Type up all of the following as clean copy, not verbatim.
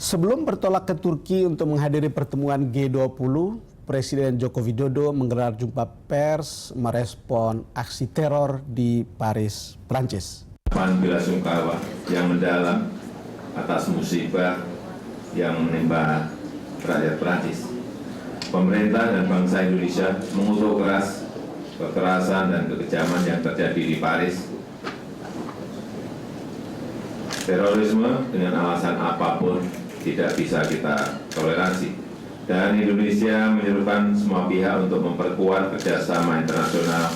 Sebelum bertolak ke Turki untuk menghadiri pertemuan G20, Presiden Joko Widodo menggelar jumpa pers merespon aksi teror di Paris, Prancis. Bela sungkawa yang mendalam atas musibah yang menimpa rakyat Prancis. Pemerintah dan bangsa Indonesia mengutuk keras kekerasan dan kekejaman yang terjadi di Paris. Terorisme dengan alasan apapun tidak bisa kita toleransi. Dan Indonesia menyerukan semua pihak untuk memperkuat kerjasama internasional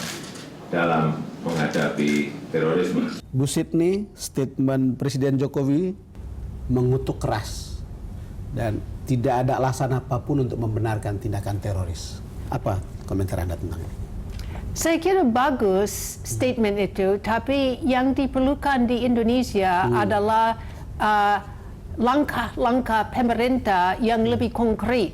dalam menghadapi terorisme. Bu Sydney, statement Presiden Jokowi mengutuk keras dan tidak ada alasan apapun untuk membenarkan tindakan teroris. Apa komentar Anda tentang ini? Saya kira bagus statement itu, tapi yang diperlukan di Indonesia adalah langkah-langkah pemerintah yang lebih konkret.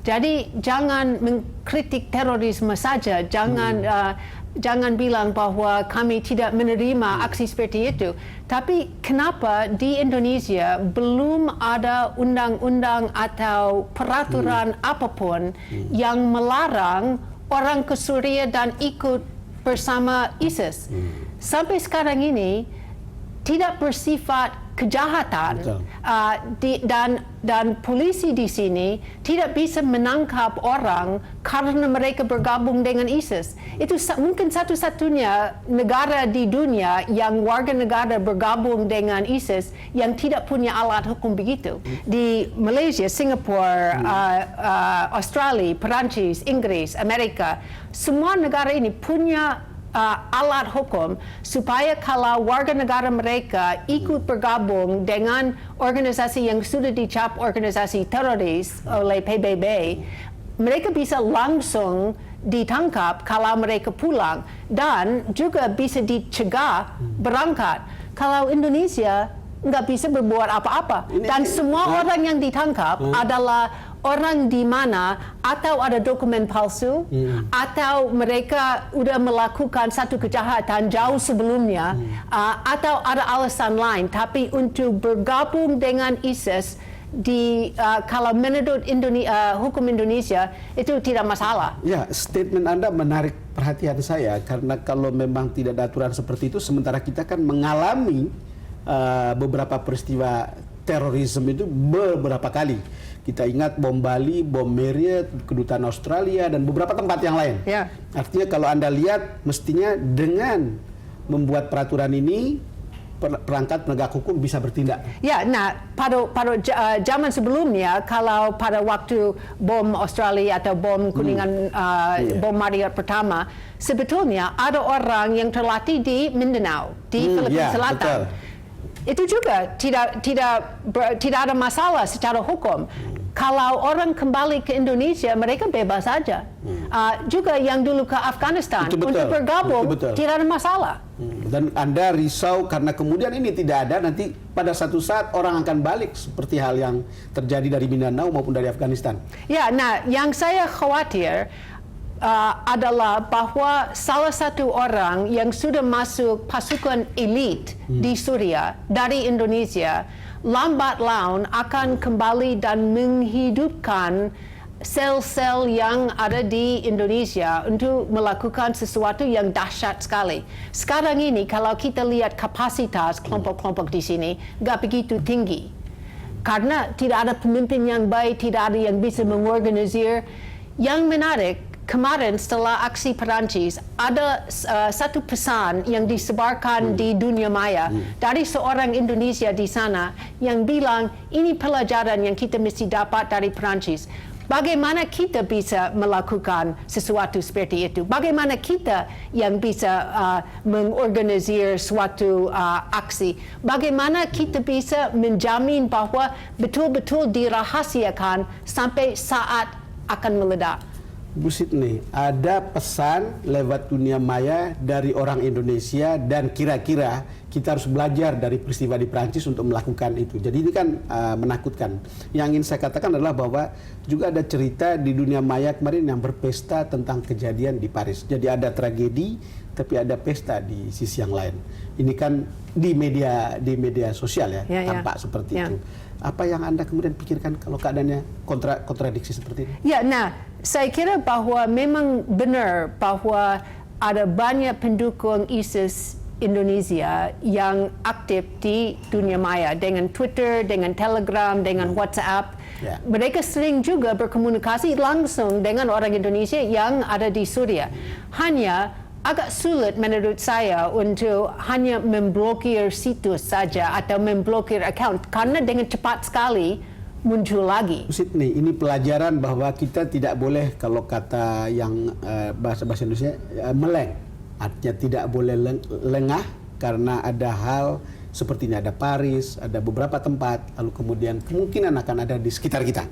Jadi jangan mengkritik terorisme saja, jangan bilang bahwa kami tidak menerima aksi seperti itu. Tapi kenapa di Indonesia belum ada undang-undang atau peraturan apapun yang melarang orang ke Suriah dan ikut bersama ISIS? Sampai sekarang ini tidak bersifat kejahatan, dan polisi di sini tidak bisa menangkap orang karena mereka bergabung dengan ISIS. Itu mungkin satu-satunya negara di dunia yang warga negara bergabung dengan ISIS yang tidak punya alat hukum begitu. Di Malaysia, Singapura, Australia, Perancis, Inggris, Amerika, semua negara ini punya alat hukum supaya kalau warga negara mereka ikut bergabung dengan organisasi yang sudah dicap organisasi teroris oleh PBB, mereka bisa langsung ditangkap kalau mereka pulang dan juga bisa dicegah berangkat. Kalau Indonesia nggak bisa berbuat apa-apa dan semua orang yang ditangkap adalah orang di mana atau ada dokumen palsu atau mereka sudah melakukan satu kejahatan jauh sebelumnya atau ada alasan lain, tapi untuk bergabung dengan ISIS kalau menurut hukum Indonesia itu tidak masalah. Ya, statement Anda menarik perhatian saya karena kalau memang tidak ada aturan seperti itu, sementara kita kan mengalami beberapa peristiwa terorisme itu beberapa kali. Kita ingat bom Bali, bom Marriott, kedutaan Australia, dan beberapa tempat yang lain. Ya. Artinya kalau Anda lihat, mestinya dengan membuat peraturan ini, perangkat penegak hukum bisa bertindak. Ya, nah pada zaman sebelumnya, kalau pada waktu bom Australia atau bom Kuningan, bom Marriott pertama, sebetulnya ada orang yang terlatih di Mindanao, di Filipina Selatan. Betul. Itu juga tidak ada masalah secara hukum. Kalau orang kembali ke Indonesia, mereka bebas saja. Juga yang dulu ke Afghanistan untuk bergabung, tidak ada masalah. Dan Anda risau karena kemudian ini tidak ada, nanti pada satu saat orang akan balik seperti hal yang terjadi dari Mindanao maupun dari Afghanistan. Ya, nah yang saya khawatir adalah bahwa salah satu orang yang sudah masuk pasukan elit di Suriah dari Indonesia lambat laun akan kembali dan menghidupkan sel-sel yang ada di Indonesia untuk melakukan sesuatu yang dahsyat sekali. Sekarang ini kalau kita lihat kapasitas kelompok-kelompok di sini nggak begitu tinggi karena tidak ada pemimpin yang baik, tidak ada yang bisa mengorganisir. Yang menarik, kemarin setelah aksi Perancis, ada satu pesan yang disebarkan di dunia maya dari seorang Indonesia di sana yang bilang, ini pelajaran yang kita mesti dapat dari Perancis. Bagaimana kita bisa melakukan sesuatu seperti itu? Bagaimana kita yang bisa mengorganisir suatu aksi? Bagaimana kita bisa menjamin bahwa betul-betul dirahasiakan sampai saat akan meledak? Bu Sydney, ada pesan lewat dunia maya dari orang Indonesia dan kira-kira kita harus belajar dari peristiwa di Prancis untuk melakukan itu. Jadi ini kan menakutkan. Yang ingin saya katakan adalah bahwa juga ada cerita di dunia maya kemarin yang berpesta tentang kejadian di Paris. Jadi ada tragedi, tapi ada pesta di sisi yang lain. Ini kan di media sosial ya, tampak seperti itu. Apa yang Anda kemudian pikirkan kalau keadaannya kontradiksi seperti ini? Ya, nah, saya kira bahwa memang benar bahwa ada banyak pendukung ISIS Indonesia yang aktif di dunia maya dengan Twitter, dengan Telegram, dengan WhatsApp. Mereka sering juga berkomunikasi langsung dengan orang Indonesia yang ada di Suria. Hanya agak sulit menurut saya untuk hanya memblokir situs saja atau memblokir account karena dengan cepat sekali muncul lagi. Sydney, ini pelajaran bahwa kita tidak boleh, kalau kata yang bahasa Indonesia, meleng. Artinya tidak boleh lengah karena ada hal seperti ini, ada Paris, ada beberapa tempat, lalu kemudian kemungkinan akan ada di sekitar kita.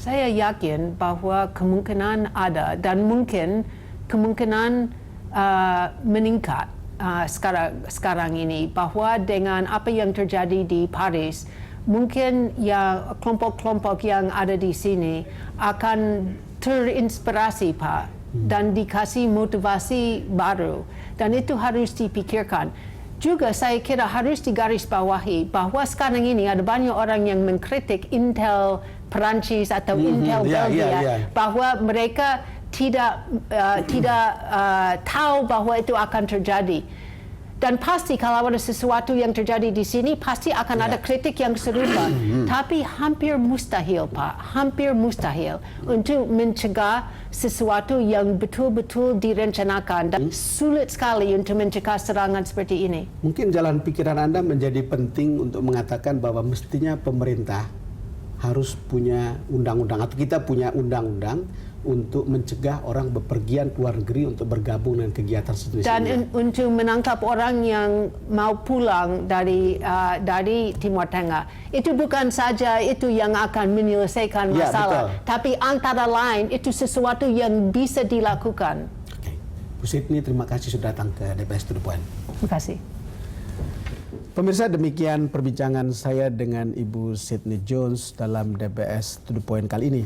Saya yakin bahwa kemungkinan ada dan mungkin kemungkinan meningkat sekarang ini, bahwa dengan apa yang terjadi di Paris, mungkin ya kelompok-kelompok yang ada di sini akan terinspirasi, Pak, dan dikasih motivasi baru, dan itu harus dipikirkan. Juga saya kira harus digarisbawahi bahwa sekarang ini ada banyak orang yang mengkritik Intel Perancis atau Intel Belgia, bahwa mereka tidak tahu bahwa itu akan terjadi. Dan pasti kalau ada sesuatu yang terjadi di sini, pasti akan ada kritik yang serupa. Tapi hampir mustahil, Pak, hampir mustahil untuk mencegah sesuatu yang betul-betul direncanakan. Dan sulit sekali untuk mencegah serangan seperti ini. Mungkin jalan pikiran Anda menjadi penting untuk mengatakan bahwa mestinya pemerintah harus punya undang-undang, atau kita punya undang-undang untuk mencegah orang bepergian ke luar negeri untuk bergabung dengan kegiatan sejenis ini. Dan untuk menangkap orang yang mau pulang dari Timur Tengah. Itu bukan saja itu yang akan menyelesaikan masalah, tapi antara lain itu sesuatu yang bisa dilakukan. Oke. Bu Sydney, terima kasih sudah datang ke DBS To The Point. Terima kasih. Pemirsa, demikian perbincangan saya dengan Ibu Sydney Jones dalam DBS To The Point kali ini.